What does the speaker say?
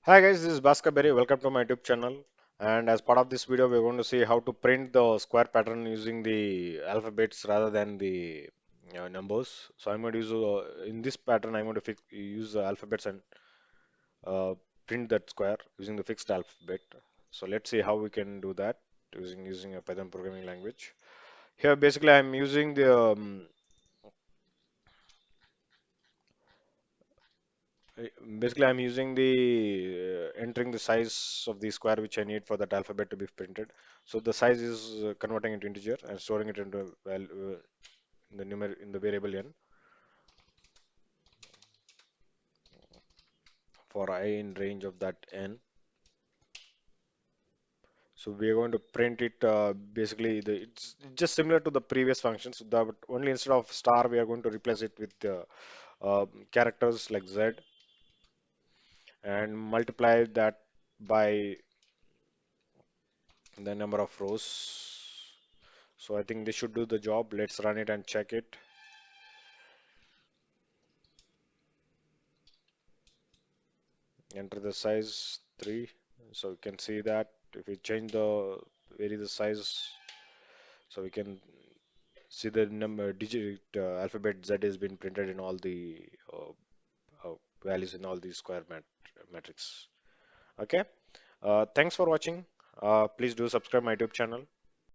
Hi guys, this is Bhaskar Berry. Welcome to my YouTube channel. And as part of this video, we're going to see how to print the square pattern using the alphabets rather than the numbers. So I'm going to use in this pattern, I'm going to use the alphabets and uh, print that square using the fixed alphabet. So let's see how we can do that using a Python programming language. Here, basically, I'm using the Uh, basically, I'm using the entering the size of the square which I need for that alphabet to be printed. So the size is converting into integer and storing it into in the in the variable n for I in range of that n. So we are going to print it basically it's just similar to the previous functions. But only instead of star we are going to replace it with characters like z and multiply that by the number of rows. So I think this should do the job. Let's run it and check it. Enter the size 3. So we can see that if we change the vary the size, so we can see the number digit alphabet Z has been printed in all the values in all the square matrix. Okay. Thanks for watching. Please do subscribe my YouTube channel.